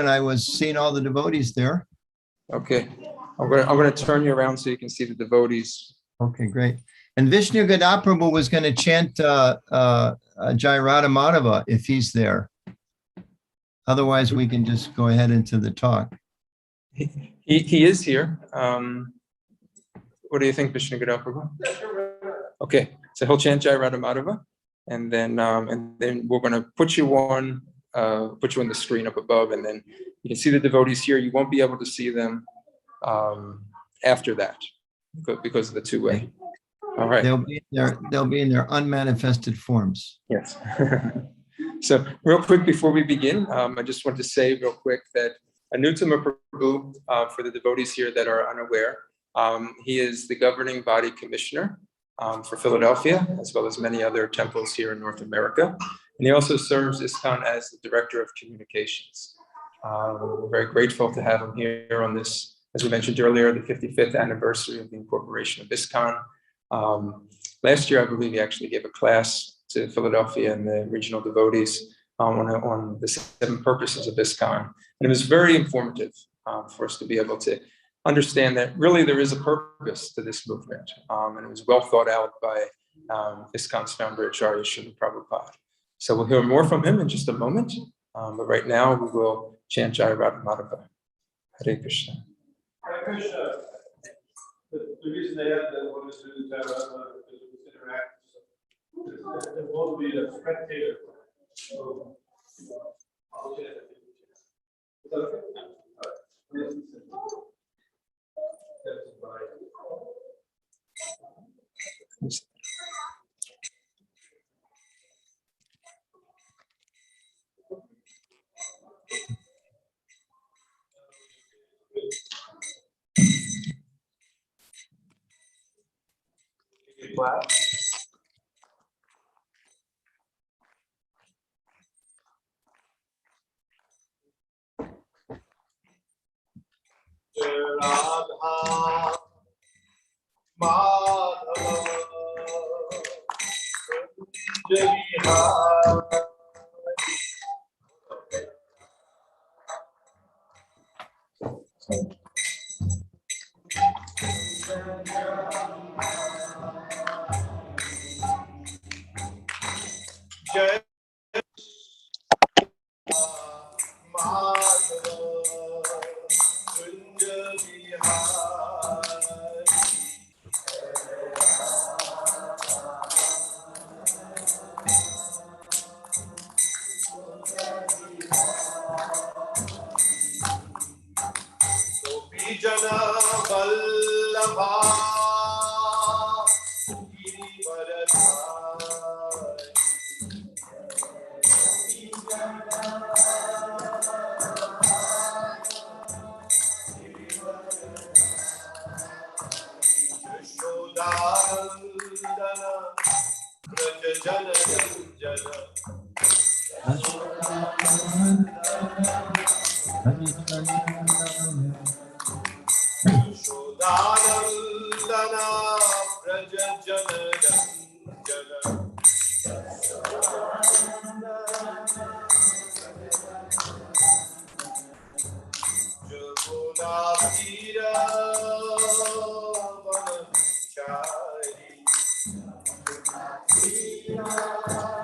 when I was seeing all the devotees there. Okay, I'm gonna turn you around so you can see the devotees. Okay, great. And Vishnu Gadaprabhu was going to chant Jai Radha Madhava if he's there. Otherwise, we can just go ahead into the talk. He is here. What do you think, Vishnu Gadaprabhu? Okay, so he'll chant Jai Radha Madhava, and then we're going to put you on the screen up above, and then you can see the devotees here. You won't be able to see them after that because of the two-way. All right. They'll be in their unmanifested forms. Yes. So real quick before we begin, I just want to say real quick that Anuttama Prabhu, for the devotees here that are unaware, he is the governing body commissioner for Philadelphia, as well as many other temples here in North America. And he also serves ISKCON as the director of communications. We're very grateful to have him here on this, as we mentioned earlier, the 55th anniversary of the incorporation of ISKCON. Last year, I believe he actually gave a class to Philadelphia and the regional devotees on the 7 purposes of ISKCON. And it was very informative for us to be able to understand that really there is a purpose to this movement. And it was well thought out by ISKCON's founder, Acharya Srila Prabhupada. So we'll hear more from him in just a moment. But right now we will chant Jai Radha Madhava. Hare Krishna. Hare Krishna. The reason they have the one is to do Jai Radha Madhava is to interact. They won't be a spectator. So, I'll chant it. Is that okay? Wow. Radha Madhava Jai Jana Vallabha Yashodandana Braja Jana Jana Yashodandana Braja Jana Jana Jamuna Tira Vanachari Radha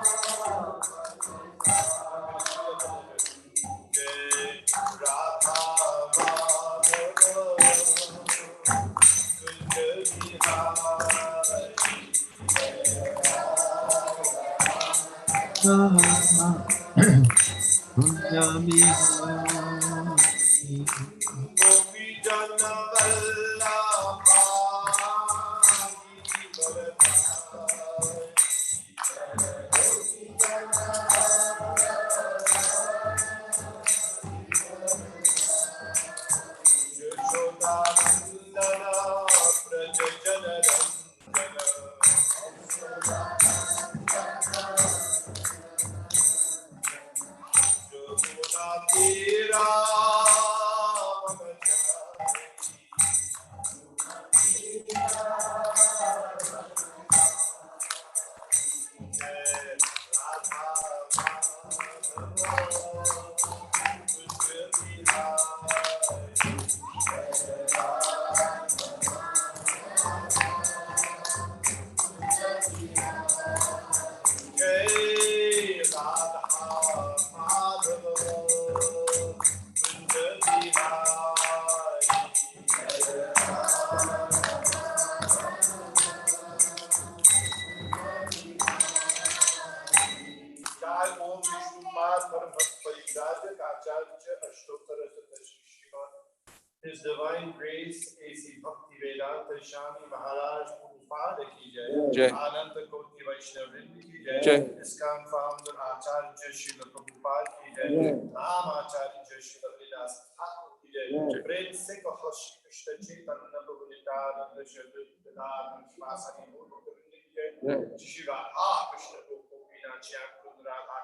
His Divine Grace A.C. Bhaktivedanta Swami Maharaj Prabhupada ki jai. Jai. Ananta Koti Vaishnavrind ki jai. Jai. ISKCON founder Acharya Srila Prabhupada ki jai. Ram Acharya Srila Vidas Thakur ki jai. Prem se kaho Shri Krishna Chaitanya Prabhu Nityananda Shri Advaita Vasani Guru Govind ki jai. Shiva Krishna Gopinath Shyam Radha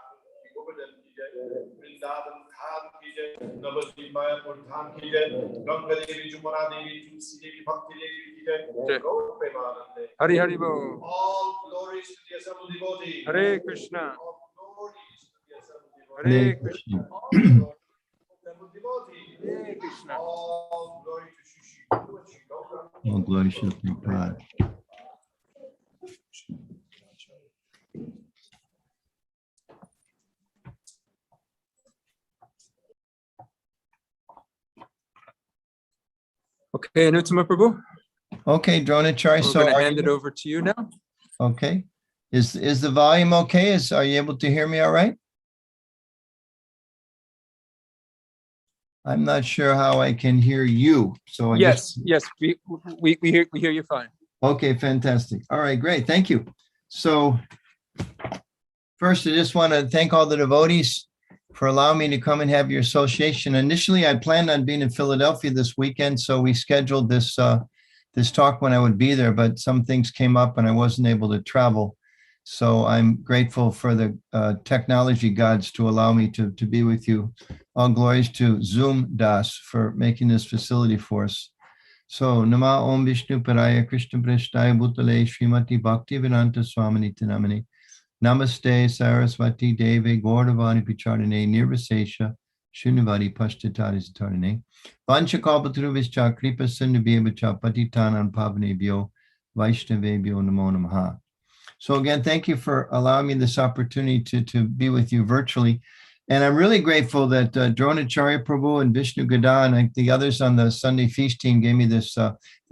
Govindan ki jai. Vrindavan Dham ki jai. Navadvip Mayapur Dham ki jai. Ganga Devi, Jumana Devi, Tulsi Devi, Bhakti Devi ki jai. Gaur Premanande. Hari Hari Bo. All glories to the assembled devotees. Hare Krishna. All glories to the assembled Hare devotees. Krishna. All glories to the assembled devotees. Hare Krishna. All glory to Shri Shri Guru and Shri Gaura. All glory to Prabhupada. Okay, Anuttama Prabhu, Okay, Dronacharya, we're so going to are hand it you, over to you now. okay. Is the volume okay? Are you able to hear me all right? I'm not sure how I can hear you, so I Yes, just, yes, we hear you fine. okay, fantastic. All right, great, thank you. So first, I just want to thank all the devotees for allowing me to come and have your association. Initially, I planned on being in Philadelphia this weekend, so we scheduled this this talk when I would be there, but some things came up and I wasn't able to travel. So I'm grateful for the technology gods to allow me to be with you. All glories to Zoom Das for making this facility for us. So Nama Om Vishnu Paraya Krishna Prashtaya Bhutale Srimati Bhakti Vedanta Swamini Tinamani. Namaste Saraswati Devi Gordavani Picharine Nirvasesha Shunivadi Pashtatari Satarine Vanchakalpatruvischa Kripa Sindhubhyevacha Patitanan Pavanebhyo Vaishnavebhyo Namo Namaha. So again, thank you for allowing me this opportunity to be with you virtually. And I'm really grateful that Dronacharya Prabhu and Vishnu Gada and the others on the Sunday Feast team gave me this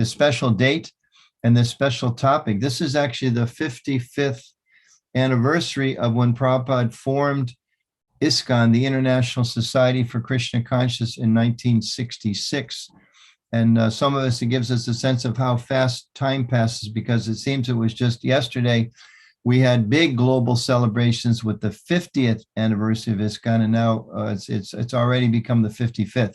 special date and this special topic. This is actually the 55th anniversary of when Prabhupada formed ISKCON, the International Society for Krishna Consciousness, in 1966. And some of us, it gives us a sense of how fast time passes, because it seems it was just yesterday we had big global celebrations with the 50th anniversary of ISKCON, and now it's already become the 55th.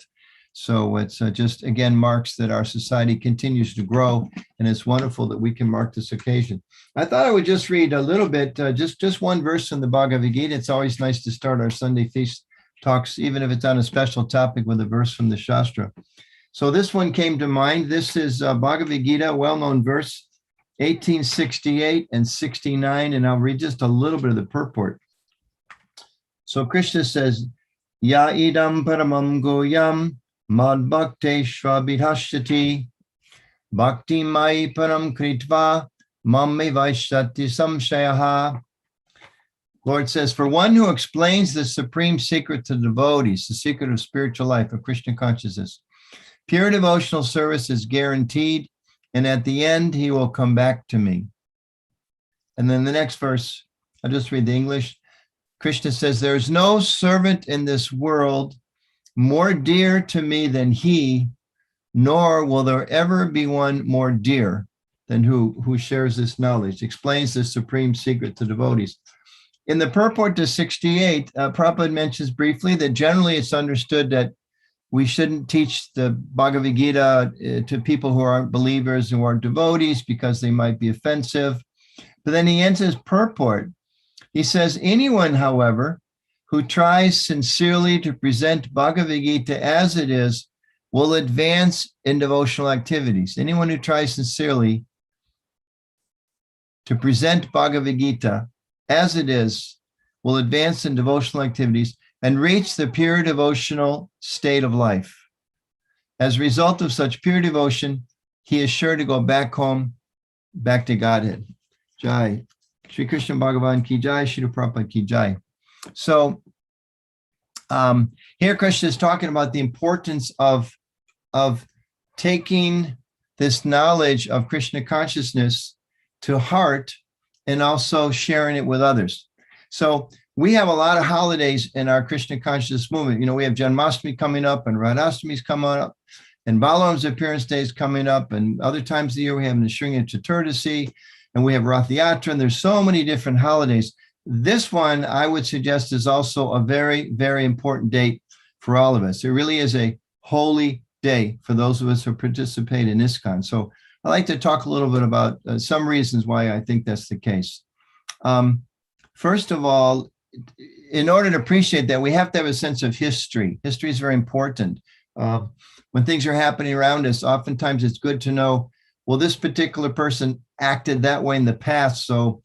So it's just, again, marks that our society continues to grow, and it's wonderful that we can mark this occasion. I thought I would just read a little bit, just one verse in the Bhagavad Gita. It's always nice to start our Sunday feast talks, even if it's on a special topic, with a verse from the Shastra. So this one came to mind. This is Bhagavad Gita, a well-known verse, 1868 and 69, and I'll read just a little bit of the purport. So Krishna says, Ya idam paramam goyam mad bhakteshva vidhashyati bhakti mai param kritva mamme vaishyati samshayaha. Lord says, for one who explains the supreme secret to devotees, the secret of spiritual life, of Krishna consciousness, pure devotional service is guaranteed, and at the end, he will come back to me. And then the next verse, I'll just read the English. Krishna says, there is no servant in this world more dear to me than he, nor will there ever be one more dear than who shares this knowledge, explains the supreme secret to devotees. In the purport to 68, Prabhupada mentions briefly that generally it's understood that we shouldn't teach the Bhagavad Gita to people who aren't believers, who aren't devotees, because they might be offensive. But then he ends his purport. He says, anyone, however, who tries sincerely to present Bhagavad Gita as it is will advance in devotional activities. Anyone who tries sincerely to present Bhagavad Gita as it is will advance in devotional activities and reach the pure devotional state of life. As a result of such pure devotion, he is sure to go back home, back to Godhead. Jai. Shri Krishna Bhagavan ki jai, Shri Prabhupada ki jai. So here Krishna is talking about the importance of taking this knowledge of Krishna consciousness to heart and also sharing it with others. So we have a lot of holidays in our Krishna consciousness movement. You know, we have Janmashtami coming up and Radhastami's coming up and Balaram's appearance days coming up, and other times of the year we have Nishringa Chaturdasi, and we have Rath Yatra, and there's so many different holidays. This one, I would suggest, is also a very, very important date for all of us. It really is a holy day for those of us who participate in ISKCON. So I'd like to talk a little bit about some reasons why I think that's the case. First of all, in order to appreciate that, we have to have a sense of history. History is very important. When things are happening around us, oftentimes it's good to know, well, this particular person acted that way in the past, so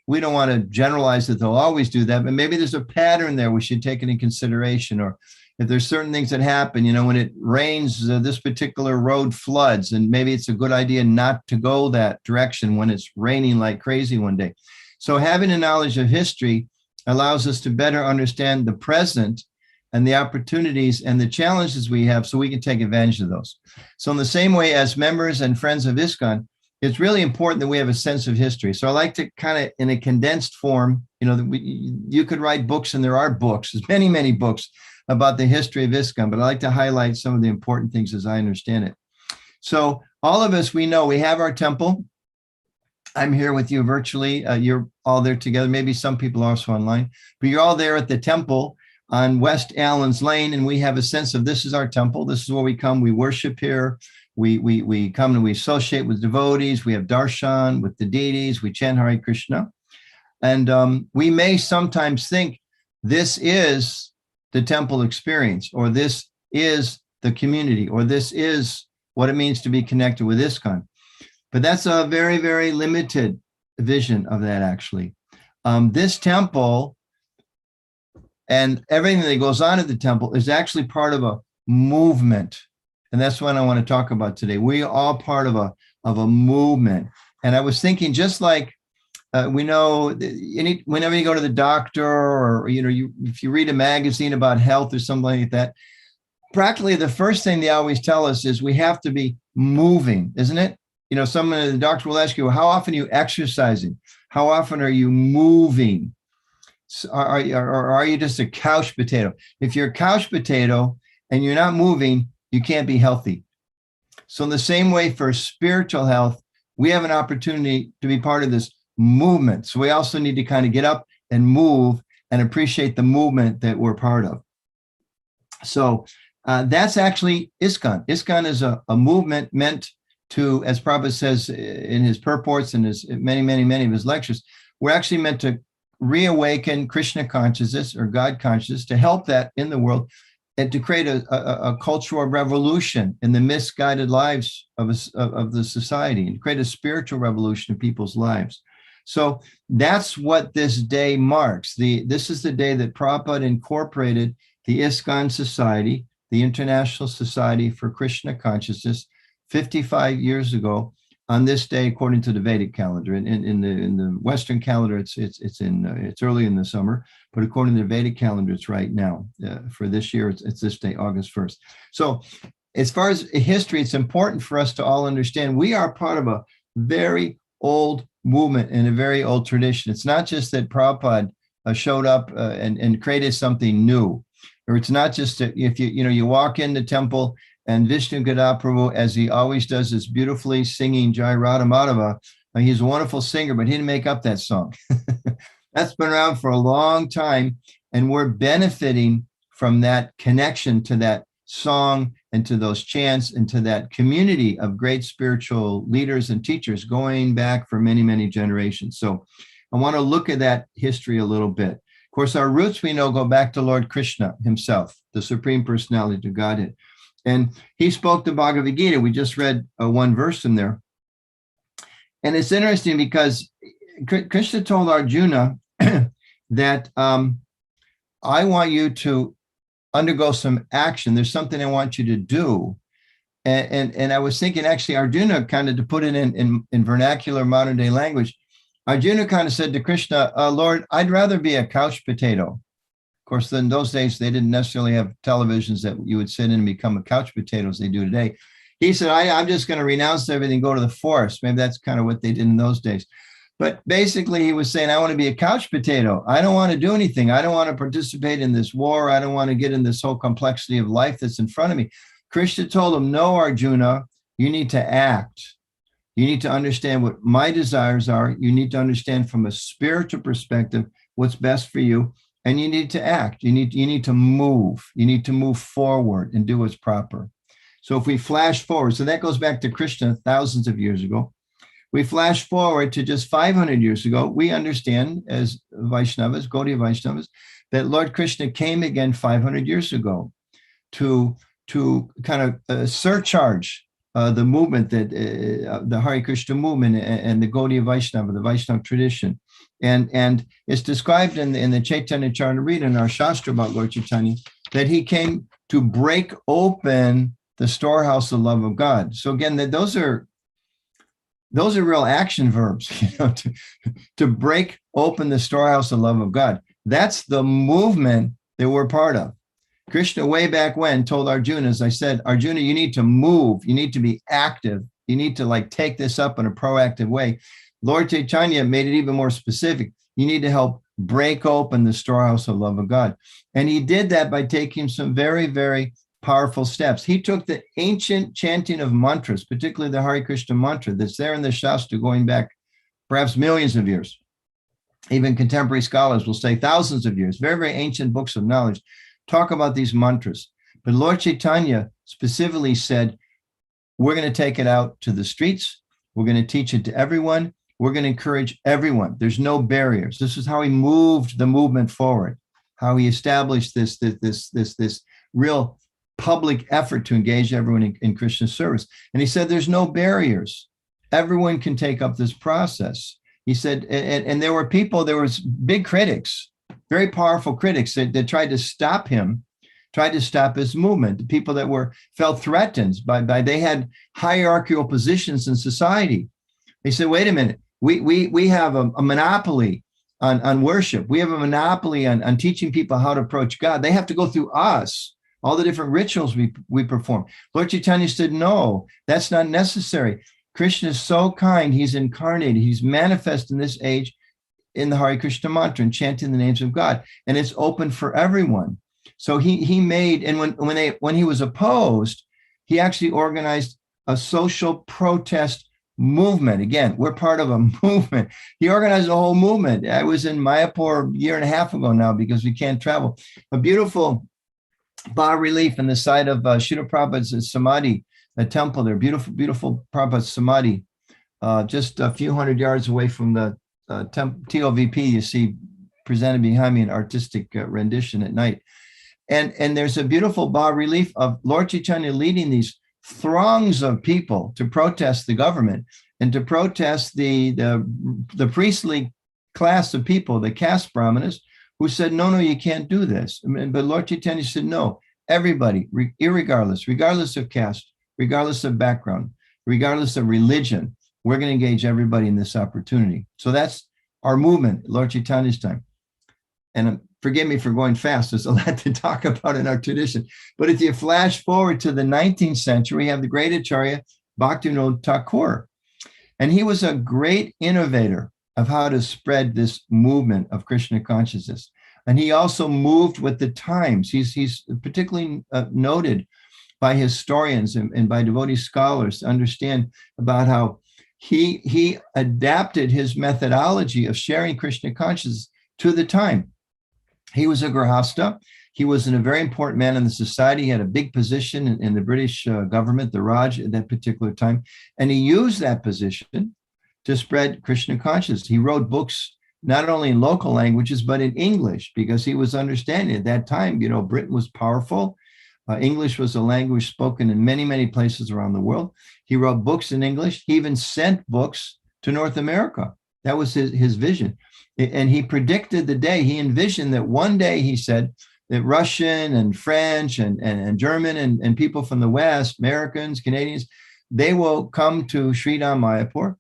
we don't want to generalize that they'll always do that, but maybe there's a pattern there we should take into consideration. Or if there's certain things that happen, you know, when it rains, this particular road floods, and maybe it's a good idea not to go that direction when it's raining like crazy one day. So having a knowledge of history allows us to better understand the present and the opportunities and the challenges we have so we can take advantage of those. So in the same way as members and friends of ISKCON, it's really important that we have a sense of history. So I like to kind of, in a condensed form, you know, you could write books, and there are books, there's many, many books about the history of ISKCON, but I like to highlight some of the important things as I understand it. So all of us, we know we have our temple. I'm here with you virtually. You're all there together. Maybe some people are also online, but you're all there at the temple on West Allen's Lane, and we have a sense of this is our temple. This is where we come. We worship here. We come and we associate with devotees. We have darshan with the deities. We chant Hare Krishna, and we may sometimes think this is the temple experience, or this is the community, or this is what it means to be connected with ISKCON. But that's a very, very limited vision of that, actually. This temple and everything that goes on at the temple is actually part of a movement. And that's what I want to talk about today. We are all part of a movement. And I was thinking, just like we know, whenever you go to the doctor, or you know, if you read a magazine about health or something like that, practically the first thing they always tell us is we have to be moving, isn't it? You know, the doctor will ask you, how often are you exercising? How often are you moving? Or are you just a couch potato? If you're a couch potato and you're not moving, you can't be healthy. So in the same way for spiritual health, we have an opportunity to be part of this movement. So we also need to kind of get up and move and appreciate the movement that we're part of. So that's actually ISKCON. ISKCON is a movement meant to, as Prabhupada says in his purports and his many of his lectures, we're actually meant to reawaken Krishna consciousness or God consciousness, to help that in the world, and to create a cultural revolution in the misguided lives of the society, and create a spiritual revolution in people's lives. So that's what this day marks. This is the day that Prabhupada incorporated the ISKCON Society, the International Society for Krishna Consciousness, 55 years ago on this day, according to the Vedic calendar. In the Western calendar, it's early in the summer, but according to the Vedic calendar, it's right now. For this year, it's this day, August 1st. So as far as history, it's important for us to all understand we are part of a very old movement and a very old tradition. It's not just that Prabhupada showed up and created something new, or it's not just that if you walk in the temple and Vishnu Gada Prabhu, as he always does, is beautifully singing Jai Radha Madhava. He's a wonderful singer, but he didn't make up that song. That's been around for a long time, and we're benefiting from that connection to that song and to those chants and to that community of great spiritual leaders and teachers going back for many, many generations. So I want to look at that history a little bit. Of course, our roots, we know, go back to Lord Krishna himself, the Supreme Personality of Godhead. And he spoke the Bhagavad Gita. We just read one verse in there. And it's interesting because Krishna told Arjuna that I want you to undergo some action. There's something I want you to do. And I was thinking, actually, Arjuna, kind of to put it in vernacular modern day language, Arjuna kind of said to Krishna, Lord, I'd rather be a couch potato. Of course, in those days, they didn't necessarily have televisions that you would sit in and become a couch potato as they do today. He said, I'm just going to renounce everything, go to the forest. Maybe that's kind of what they did in those days. But basically, he was saying, I want to be a couch potato. I don't want to do anything. I don't want to participate in this war. I don't want to get in this whole complexity of life that's in front of me. Krishna told him, no, Arjuna, you need to act. You need to understand what my desires are. You need to understand from a spiritual perspective what's best for you. And you need to act. You need to move. You need to move forward and do what's proper. So if we flash forward, so that goes back to Krishna thousands of years ago. We flash forward to just 500 years ago, we understand as Vaishnavas, Gaudiya Vaishnavas, that Lord Krishna came again 500 years ago to kind of surcharge the movement, that the Hare Krishna movement and the Gaudiya Vaishnava, the Vaishnava tradition. And it's described in the Chaitanya Charitamrita, in our Shastra about Lord Chaitanya, that he came to break open the storehouse of love of God. So again, those are real action verbs, to break open the storehouse of love of God. That's the movement that we're part of. Krishna, way back when, told Arjuna, as I said, Arjuna, you need to move. You need to be active. You need to take this up in a proactive way. Lord Chaitanya made it even more specific. You need to help break open the storehouse of love of God. And he did that by taking some very, very powerful steps. He took the ancient chanting of mantras, particularly the Hare Krishna mantra that's there in the Shastra going back perhaps millions of years. Even contemporary scholars will say thousands of years. Very, very ancient books of knowledge talk about these mantras. But Lord Chaitanya specifically said, we're going to take it out to the streets. We're going to teach it to everyone. We're going to encourage everyone. There's no barriers. This is how he moved the movement forward, how he established this real public effort to engage everyone in Krishna's service. And he said, there's no barriers. Everyone can take up this process. He said, and there was big critics, very powerful critics that tried to stop him, tried to stop his movement. The people that felt threatened by they had hierarchical positions in society. They said, wait a minute, we have a monopoly on worship. We have a monopoly on teaching people how to approach God. They have to go through us. All the different rituals we perform. Lord Chaitanya said, no, that's not necessary. Krishna is so kind. He's incarnated. He's manifest in this age in the Hare Krishna mantra and chanting the names of God. And it's open for everyone. So he made, and when he was opposed, he actually organized a social protest movement. Again, we're part of a movement. He organized a whole movement. I was in Mayapur a year and a half ago now because we can't travel. A beautiful bas-relief in the site of Srila Prabhupada's Samadhi, a temple there, beautiful, beautiful Prabhupada's Samadhi, just a few hundred yards away from the TOVP. You see presented behind me an artistic rendition at night. And there's a beautiful bas-relief of Lord Chaitanya leading these throngs of people to protest the government and to protest the priestly class of people, the caste brahmanas, who said, no, you can't do this. But Lord Chaitanya said, no, everybody, regardless of caste, regardless of background, regardless of religion, we're going to engage everybody in this opportunity. So that's our movement, Lord Chaitanya's time. And forgive me for going fast. There's a lot to talk about in our tradition. But if you flash forward to the 19th century, we have the great Acharya Bhaktivinoda Thakur. And he was a great innovator of how to spread this movement of Krishna consciousness. And he also moved with the times. He's particularly noted by historians and by devotee scholars to understand about how he adapted his methodology of sharing Krishna consciousness to the time. He was a grahasta. He was a very important man in the society. He had a big position in the British government, the Raj, at that particular time. And he used that position to spread Krishna consciousness. He wrote books not only in local languages, but in English, because he was understanding at that time, Britain was powerful. English was a language spoken in many, many places around the world. He wrote books in English. He even sent books to North America. That was his vision. And he predicted the day, he envisioned that one day, he said, that Russian and French and German and people from the West, Americans, Canadians, they will come to Sri Mayapur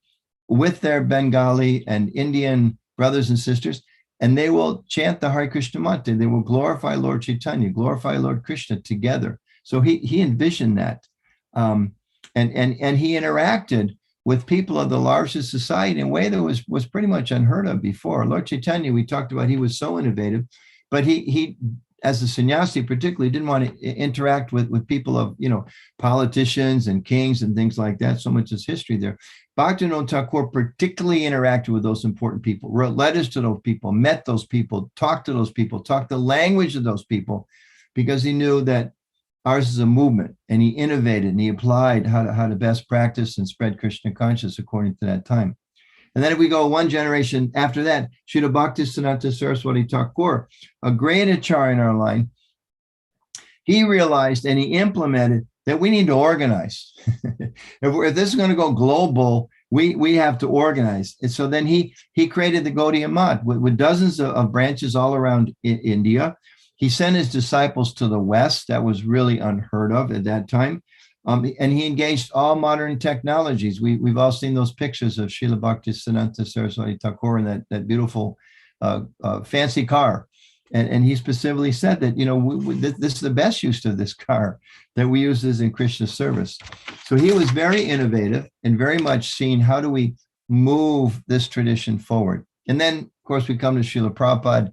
with their Bengali and Indian brothers and sisters, and they will chant the Hare Krishna mantra. They will glorify Lord Chaitanya, glorify Lord Krishna together. So he envisioned that. And he interacted with people of the largest society in a way that was pretty much unheard of before. Lord Chaitanya, we talked about, he was so innovative, but he as a sannyasi particularly didn't want to interact with people of, politicians and kings and things like that. So much is history there. Bhaktivinoda Thakur particularly interacted with those important people, wrote letters to those people, met those people, talked to those people, talked the language of those people, because he knew that ours is a movement, and he innovated and he applied how to best practice and spread Krishna consciousness according to that time. And then if we go one generation after that, Srila Bhaktisiddhanta Saraswati Thakur, a great acharya in our line, he realized and he implemented that we need to organize. if this is going to go global, we have to organize. And so then he created the Gaudiya Math with dozens of branches all around India. He sent his disciples to the West. That was really unheard of at that time. And he engaged all modern technologies. We've all seen those pictures of Srila Bhaktisiddhanta Saraswati Thakur in that beautiful fancy car. And he specifically said that, this is the best use of this car, that we use this in Krishna's service. So he was very innovative and very much seeing how do we move this tradition forward. And then, of course, we come to Srila Prabhupada,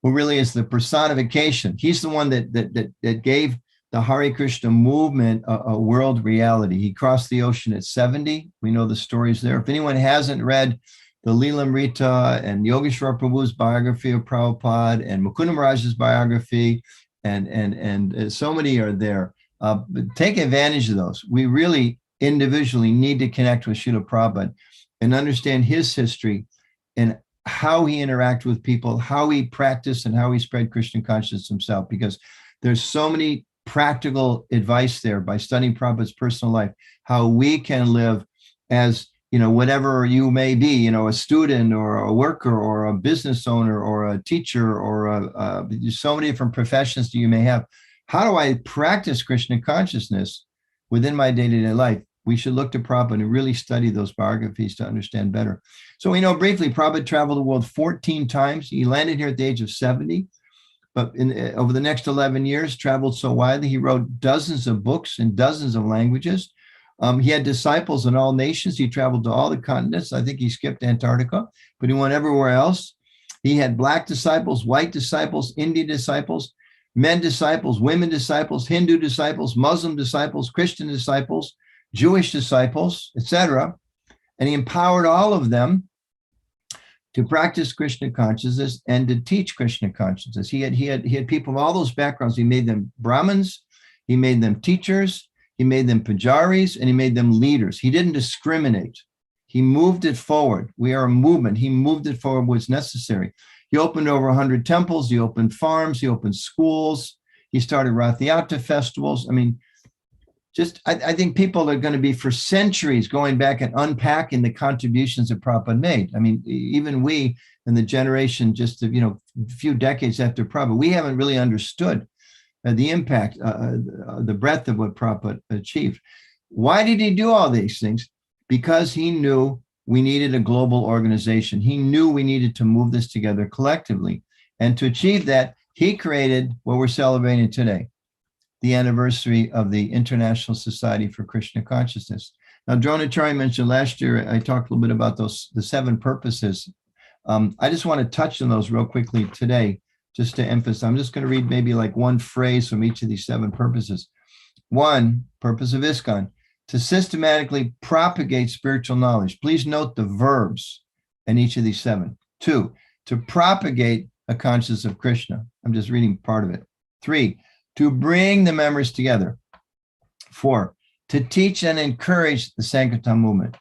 who really is the personification. He's the one that gave the Hare Krishna movement a world reality. He crossed the ocean at 70. We know the stories there. If anyone hasn't read the Leelamrita and Yogeshwar Prabhu's biography of Prabhupada and Mukunda Maharaj's biography, and so many are there. Take advantage of those. We really individually need to connect with Srila Prabhupada and understand his history and how he interacted with people, how he practiced, and how he spread Krishna consciousness himself, because there's so many practical advice there by studying Prabhupada's personal life, how we can live as, whatever you may be, a student or a worker or a business owner or a teacher or so many different professions that you may have. How do I practice Krishna consciousness within my day-to-day life? We should look to Prabhupada and really study those biographies to understand better. So we know briefly, Prabhupada traveled the world 14 times. He landed here at the age of 70. But over the next 11 years, traveled so widely, he wrote dozens of books in dozens of languages. He had disciples in all nations. He traveled to all the continents. I think he skipped Antarctica, but he went everywhere else. He had Black disciples, white disciples, Indian disciples, men disciples, women disciples, Hindu disciples, Muslim disciples, Christian disciples, Jewish disciples, etc. And he empowered all of them to practice Krishna consciousness and to teach Krishna consciousness. He had people of all those backgrounds. He made them Brahmins, he made them teachers, he made them pujaris, and he made them leaders. He didn't discriminate. He moved it forward. We are a movement. He moved it forward what's necessary. He opened over 100 temples. He opened farms. He opened schools. He started Rath Yatra festivals. I mean, I think people are going to be for centuries going back and unpacking the contributions that Prabhupada made. I mean, even we in the generation just a few decades after Prabhupada, we haven't really understood the impact, the breadth of what Prabhupada achieved. Why did he do all these things? Because he knew we needed a global organization. He knew we needed to move this together collectively. And to achieve that, he created what we're celebrating today, the anniversary of the International Society for Krishna Consciousness. Now, Dronacharya mentioned last year, I talked a little bit about the 7 purposes. I just want to touch on those real quickly today, just to emphasize. I'm just going to read maybe like one phrase from each of these 7 purposes. 1, purpose of ISKCON, to systematically propagate spiritual knowledge. Please note the verbs in each of these 7. 2, to propagate a consciousness of Krishna. I'm just reading part of it. 3, to bring the members together. 4, to teach and encourage the Sankirtan movement.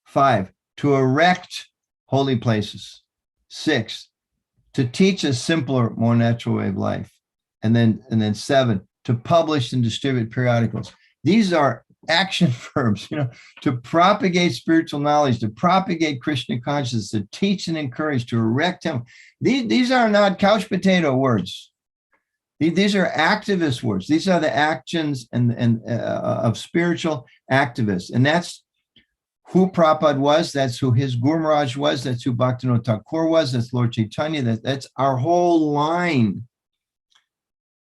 5, to erect holy places. 6, to teach a simpler, more natural way of life. And then 7, to publish and distribute periodicals. These are action verbs, to propagate spiritual knowledge, to propagate Krishna consciousness, to teach and encourage, to erect him. These are not couch potato words. These are activist words. These are the actions of spiritual activists. And that's who Prabhupada was. That's who his Guru Maharaj was. That's who Bhaktivinoda Thakur was. That's Lord Chaitanya. That's our whole line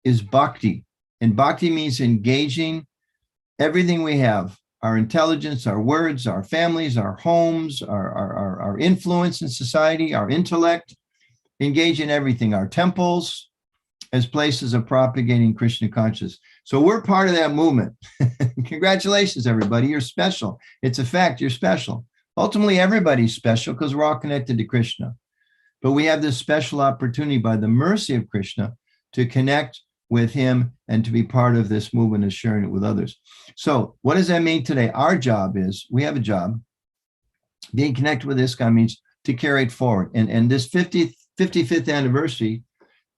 is bhakti. And bhakti means engaging everything we have, our intelligence, our words, our families, our homes, our influence in society, our intellect, engage in everything, our temples as places of propagating Krishna consciousness. So we're part of that movement. Congratulations, everybody. You're special. It's a fact. You're special. Ultimately, everybody's special because we're all connected to Krishna. But we have this special opportunity by the mercy of Krishna to connect with him and to be part of this movement and sharing it with others. So what does that mean today? Our job is, we have a job. Being connected with ISKCON means to carry it forward. And this 55th anniversary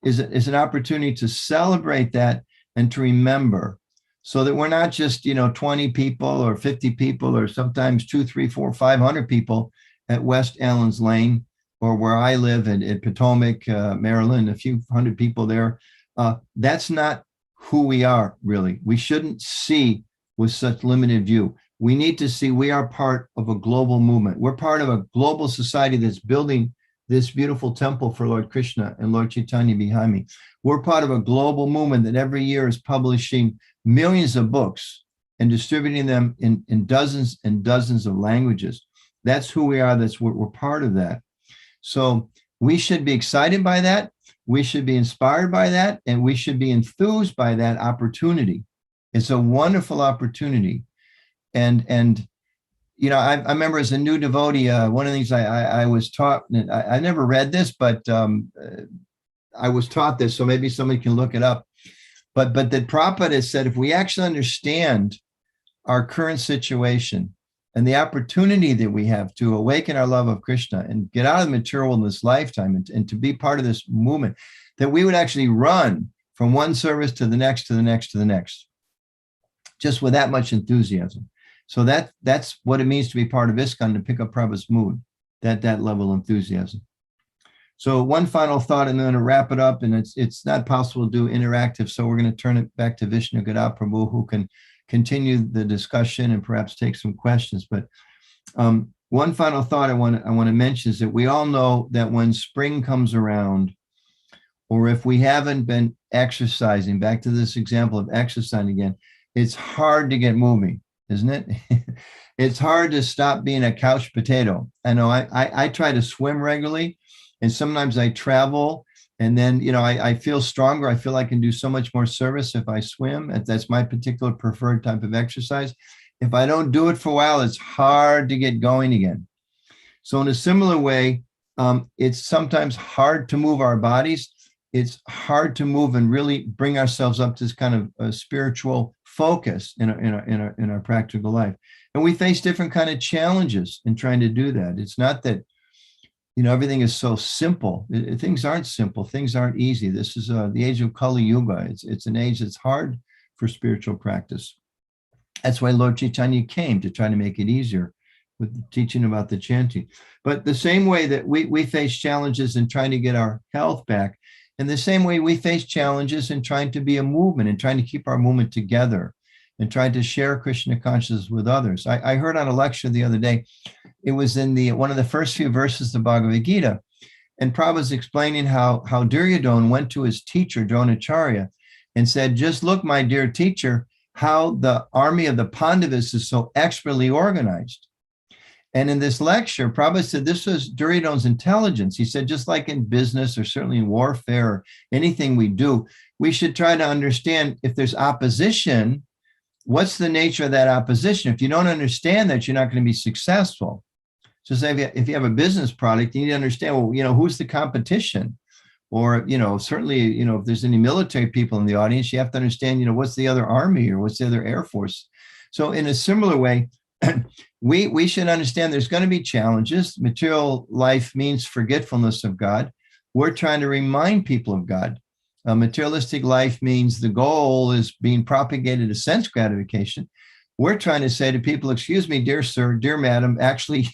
is an opportunity to celebrate that and to remember, so that we're not just, 20 people or 50 people or sometimes 2, 3, 4, 500 people at West Allen's Lane, or where I live in Potomac, Maryland, a few hundred people there. That's not who we are, really. We shouldn't see with such limited view. We need to see we are part of a global movement. We're part of a global society that's building this beautiful temple for Lord Krishna and Lord Chaitanya behind me. We're part of a global movement that every year is publishing millions of books and distributing them in dozens and dozens of languages. That's who we are. We're part of that. So we should be excited by that. We should be inspired by that. And we should be enthused by that opportunity. It's a wonderful opportunity. And I remember as a new devotee, one of the things I was taught, and I never read this, but I was taught this, so maybe somebody can look it up. But that Prabhupada has said, if we actually understand our current situation and the opportunity that we have to awaken our love of Krishna and get out of the material in this lifetime and to be part of this movement, that we would actually run from one service to the next, to the next, to the next, just with that much enthusiasm. So that's what it means to be part of ISKCON, to pick up Prabhupada's mood, that level of enthusiasm. So one final thought, and then to wrap it up, and it's not possible to do interactive, so we're going to turn it back to Vishnu Gada Prabhu, who can continue the discussion and perhaps take some questions. But one final thought I want to mention is that we all know that when spring comes around, or if we haven't been exercising, back to this example of exercising again, it's hard to get moving, isn't it? It's hard to stop being a couch potato. I know I try to swim regularly, and sometimes I travel, and then, I feel stronger. I feel I can do so much more service if I swim. That's my particular preferred type of exercise. If I don't do it for a while, it's hard to get going again. So in a similar way, it's sometimes hard to move our bodies. It's hard to move and really bring ourselves up to this kind of a spiritual focus in our practical life. And we face different kind of challenges in trying to do that. It's not that, everything is so simple. Things aren't simple. Things aren't easy. This is the age of Kali Yuga. It's an age that's hard for spiritual practice. That's why Lord Chaitanya came, to try to make it easier with teaching about the chanting. But the same way that we face challenges in trying to get our health back, in the same way we face challenges in trying to be a movement and trying to keep our movement together and trying to share Krishna consciousness with others. I heard on a lecture the other day, it was in one of the first few verses of Bhagavad Gita, and Prabhupada was explaining how Duryodhana went to his teacher, Dronacharya, and said, just look, my dear teacher, how the army of the Pandavas is so expertly organized. And in this lecture, Prabhupada said this was Duryodhana's intelligence. He said, just like in business or certainly in warfare or anything we do, we should try to understand if there's opposition, what's the nature of that opposition? If you don't understand that, you're not going to be successful. So say if you have a business product, you need to understand, well, who's the competition? Or, certainly, if there's any military people in the audience, you have to understand, what's the other army or what's the other air force? So in a similar way, we should understand there's going to be challenges. Material life means forgetfulness of God. We're trying to remind people of God. Materialistic life means the goal is being propagated as sense gratification. We're trying to say to people, excuse me, dear sir, dear madam, actually,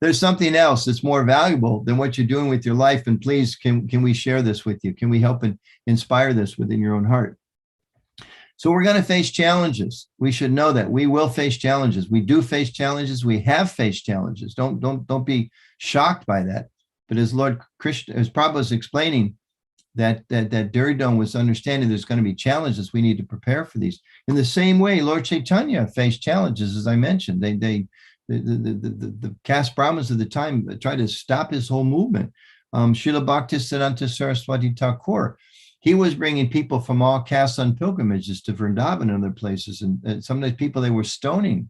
there's something else that's more valuable than what you're doing with your life. And please, can we share this with you? Can we help and inspire this within your own heart? So we're going to face challenges. We should know that we will face challenges. We do face challenges. We have faced challenges. Don't be shocked by that. But as Lord Krishna, as Prabhupada was explaining, that Duryodhana was understanding there's going to be challenges. We need to prepare for these. In the same way, Lord Chaitanya faced challenges, as I mentioned. The caste Brahmins of the time tried to stop his whole movement. Srila Bhaktisiddhanta Saraswati Thakur, he was bringing people from all castes on pilgrimages to Vrindavan and other places. And sometimes people they were stoned,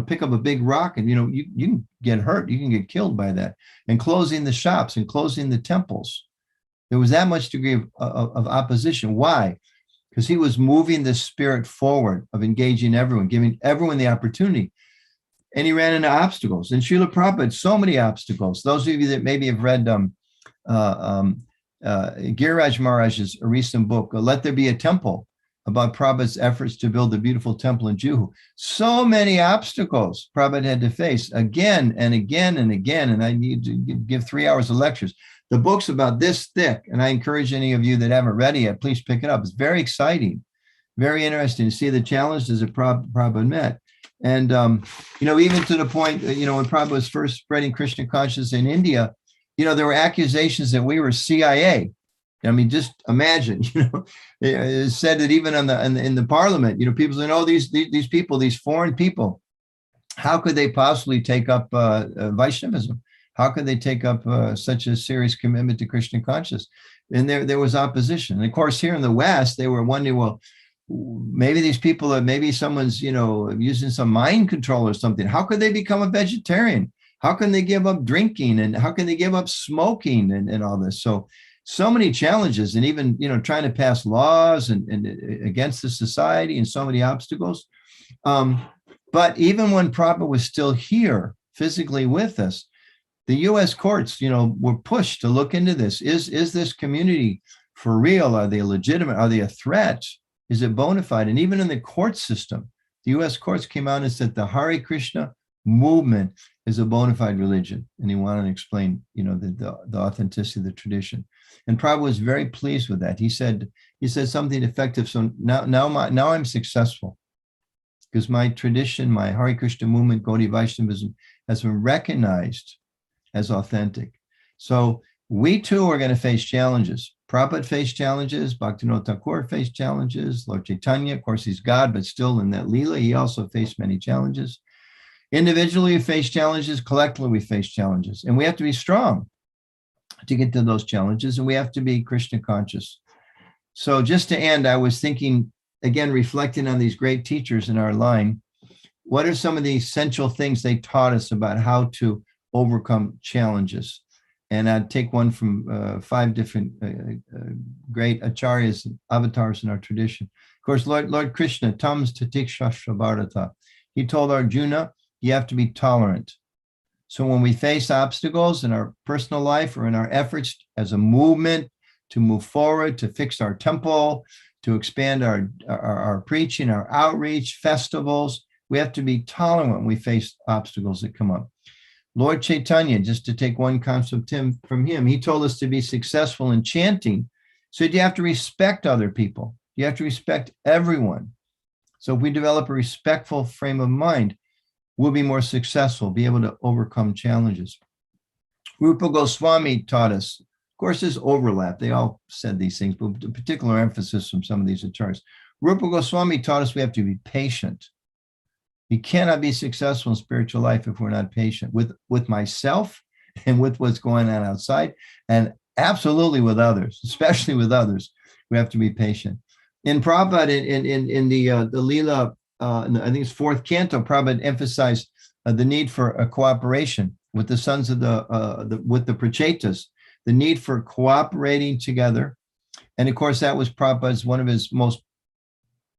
pick up a big rock and, you can get hurt. You can get killed by that. And closing the shops and closing the temples. There was that much degree of opposition. Why? Because he was moving the spirit forward of engaging everyone, giving everyone the opportunity. And he ran into obstacles. And Srila Prabhupada had so many obstacles. Those of you that maybe have read Giriraj Maharaj's recent book, Let There Be a Temple, about Prabhupada's efforts to build a beautiful temple in Juhu. So many obstacles Prabhupada had to face again and again and again. And I need to give 3 hours of lectures. The book's about this thick, and I encourage any of you that haven't read it yet, please pick it up. It's very exciting, very interesting to see the challenges that Prabhupada met. And, even to the point, when Prabhupada was first spreading Krishna consciousness in India, there were accusations that we were CIA. I mean, just imagine, it said that even in the parliament, people saying, oh, these people, these foreign people, how could they possibly take up Vaishnavism? How could they take up such a serious commitment to Krishna consciousness? And there was opposition. And of course, here in the West, they were wondering, well, maybe these people, maybe someone's, using some mind control or something. How could they become a vegetarian? How can they give up drinking? And how can they give up smoking and all this? So many challenges, and even, trying to pass laws and against the society and so many obstacles. But even when Prabhupada was still here physically with us, the U.S. courts, were pushed to look into this. Is this community for real? Are they legitimate? Are they a threat? Is it bona fide? And even in the court system, the U.S. courts came out and said the Hare Krishna movement is a bona fide religion. And he wanted to explain, the authenticity of the tradition. And Prabhupada was very pleased with that. He said something effective. So now I'm successful because my tradition, my Hare Krishna movement, Gaudiya Vaishnavism, has been recognized as authentic. So we too are going to face challenges. Prabhupada faced challenges. Bhaktivinoda Thakur faced challenges. Lord Chaitanya, of course, he's God, but still in that Leela, he also faced many challenges. Individually, we face challenges. Collectively, we face challenges. And we have to be strong to get to those challenges. And we have to be Krishna conscious. So just to end, I was thinking, again, reflecting on these great teachers in our line, what are some of the essential things they taught us about how to overcome challenges? And I'd take one from 5 different great acharyas, avatars in our tradition. Of course, Lord Krishna, Tams Tatiksha Bharata, he told Arjuna, you have to be tolerant. So when we face obstacles in our personal life or in our efforts as a movement to move forward, to fix our temple, to expand our preaching, our outreach, festivals, we have to be tolerant when we face obstacles that come up. Lord Chaitanya, just to take one concept from him, he told us to be successful in chanting. So you have to respect other people. You have to respect everyone. So if we develop a respectful frame of mind, we'll be more successful, be able to overcome challenges. Rupa Goswami taught us, of course, there's overlap. They all said these things, but a particular emphasis from some of these acharyas. Rupa Goswami taught us we have to be patient. You cannot be successful in spiritual life if we're not patient with myself and with what's going on outside, and absolutely with others, especially with others. We have to be patient. In Prabhupada, in the Leela, I think it's 4th canto, Prabhupada emphasized the need for a cooperation with the sons of with the Prachetas, the need for cooperating together. And of course, that was Prabhupada's one of his most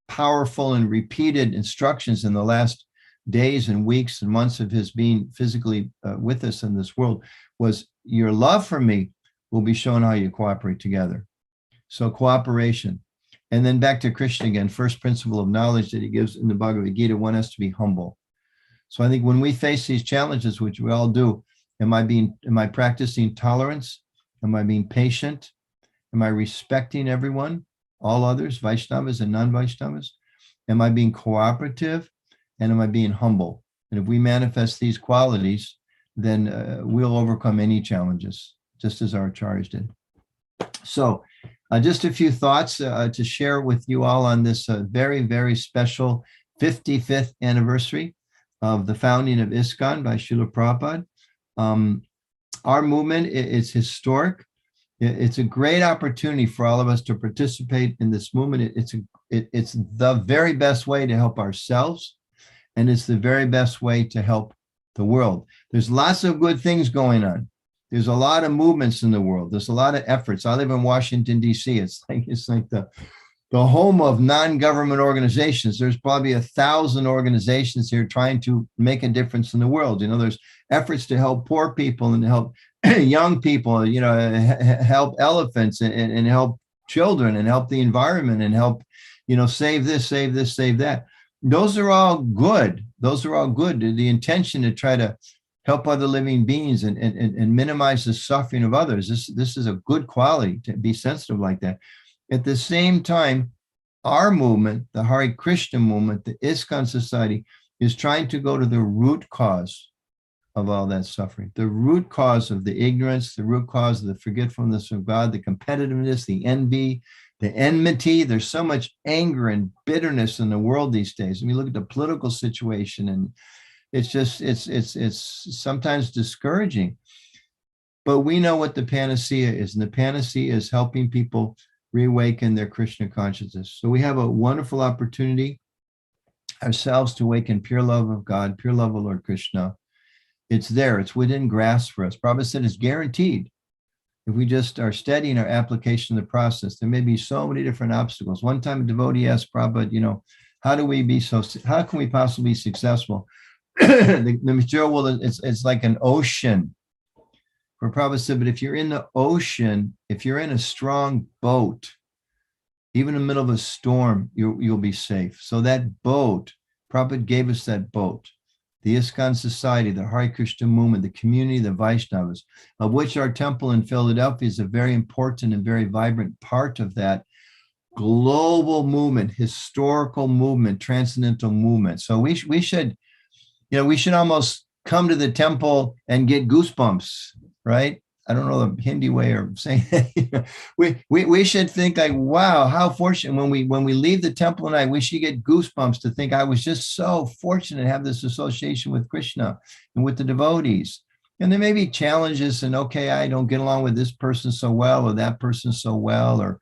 powerful and repeated instructions in the last days and weeks and months of his being physically with us in this world was, your love for me will be shown how you cooperate together. So cooperation. And then back to Krishna again, first principle of knowledge that he gives in the Bhagavad Gita, one has to be humble. So I think when we face these challenges, which we all do, am I practicing tolerance? Am I being patient? Am I respecting everyone, all others, Vaishnavas and non-Vaishnavas? Am I being cooperative? And am I being humble? And if we manifest these qualities, then we'll overcome any challenges, just as our acharyas did. So just a few thoughts to share with you all on this very, very special 55th anniversary of the founding of ISKCON by Srila Prabhupada. Our movement is historic. It's a great opportunity for all of us to participate in this movement. It's the very best way to help ourselves, and it's the very best way to help the world. There's lots of good things going on. There's a lot of movements in the world. There's a lot of efforts. I live in Washington, D.C. It's like the home of non-government organizations. There's probably 1,000 organizations here trying to make a difference in the world. You know, there's efforts to help poor people and to help young people, you know, help elephants and help children and help the environment and help, you know, save this, save this, save that. Those are all good. Those are all good. The intention to try to help other living beings and minimize the suffering of others. This is a good quality to be sensitive like that. At the same time, our movement, the Hare Krishna movement, the ISKCON Society, is trying to go to the root cause of all that suffering, the root cause of the ignorance, the root cause of the forgetfulness of God, the competitiveness, the envy, the enmity. There's so much anger and bitterness in the world these days. I mean, look at the political situation, and it's just, it's sometimes discouraging. But we know what the panacea is, and the panacea is helping people reawaken their Krishna consciousness. So we have a wonderful opportunity ourselves to awaken pure love of God, pure love of Lord Krishna. It's there, it's within grasp for us. Prabhupada said it's guaranteed. If we just are steadying our application of the process, there may be so many different obstacles. One time a devotee asked Prabhupada, you know, how can we possibly be successful? The material world, it's like an ocean. For Prabhupada said, but if you're in the ocean, if you're in a strong boat, even in the middle of a storm, you'll be safe. So that boat, Prabhupada gave us that boat. The ISKCON Society, the Hare Krishna movement, the community, the Vaishnavas, of which our temple in Philadelphia is a very important and very vibrant part of that global movement, historical movement, transcendental movement. So we should, you know, we should almost come to the temple and get goosebumps, right? I don't know the Hindi way of saying that. we should think like, wow, how fortunate. When we leave the temple tonight, we should get goosebumps to think I was just so fortunate to have this association with Krishna and with the devotees. And there may be challenges, and okay, I don't get along with this person so well or that person so well, or,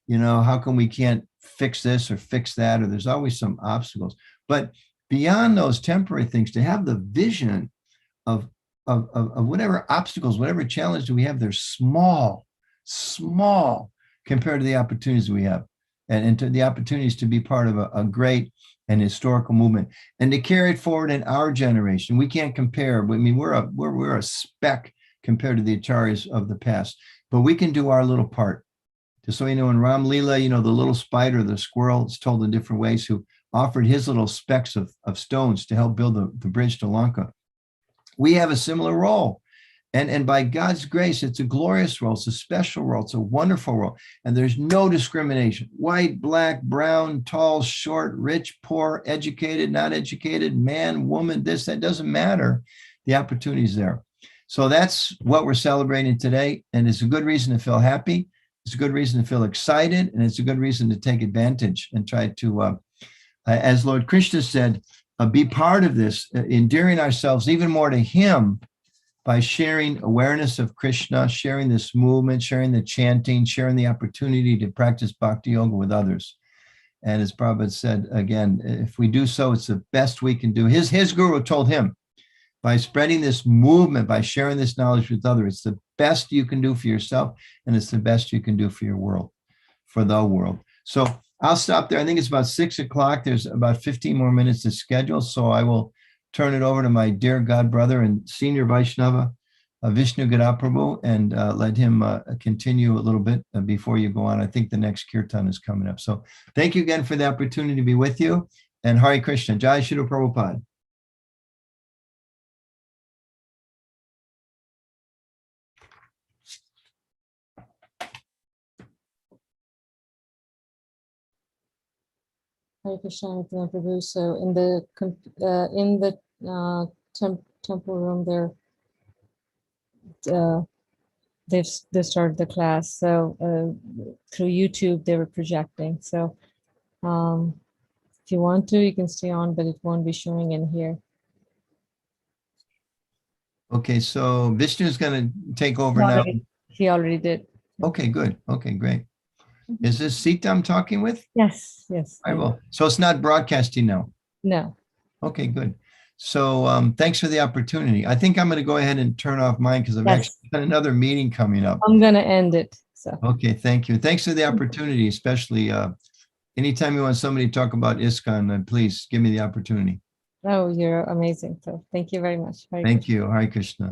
you know, how come we can't fix this or fix that, or there's always some obstacles. But beyond those temporary things, to have the vision of whatever obstacles, whatever challenges we have, they're small compared to the opportunities we have, and to the opportunities to be part of a great and historical movement, and to carry it forward in our generation. We can't compare. I mean, we're a speck compared to the acharyas of the past, but we can do our little part. Just so you know, in Ram Lila, you know, the little spider, the squirrel, it's told in different ways, who offered his little specks of stones to help build the bridge to Lanka. We have a similar role. And by God's grace, it's a glorious role. It's a special role. It's a wonderful role. And there's no discrimination. White, black, brown, tall, short, rich, poor, educated, not educated, man, woman, this, that doesn't matter. The opportunity is there. So that's what we're celebrating today. And it's a good reason to feel happy. It's a good reason to feel excited. And it's a good reason to take advantage and try to, as Lord Krishna said, be part of this, endearing ourselves even more to him by sharing awareness of Krishna, sharing this movement, sharing the chanting, sharing the opportunity to practice bhakti yoga with others. And as Prabhupada said, again, if we do so, it's the best we can do. His guru told him, by spreading this movement, by sharing this knowledge with others, it's the best you can do for yourself, and it's the best you can do for your world, for the world. So I'll stop there. I think it's about 6 o'clock. There's about 15 more minutes to schedule. So I will turn it over to my dear God brother and senior Vaishnava, Vishnu Gadaprabhu, and let him continue a little bit before you go on. I think the next kirtan is coming up. So thank you again for the opportunity to be with you. And Hare Krishna. Jai Shri Prabhupada. Hare Krishna, Anuttama Prabhu. So in the temple room there, they started the class. So through YouTube, they were projecting. So if you want to, you can stay on, but it won't be showing in here. Okay, so Vishnu is going to take over now. He already did. Okay, good. Okay, great. Is this Sita I'm talking with? Yes, yes. I will. So it's not broadcasting now. No. Okay, good. So thanks for the opportunity. I think I'm going to go ahead and turn off mine because I've Yes. actually got another meeting coming up. I'm gonna end it. So Okay, thank you. Thanks for the opportunity, especially anytime you want somebody to talk about ISKCON, please give me the opportunity. oh, you're amazing. So thank you very much. Hare Thank Krishna. you. Hare Krishna.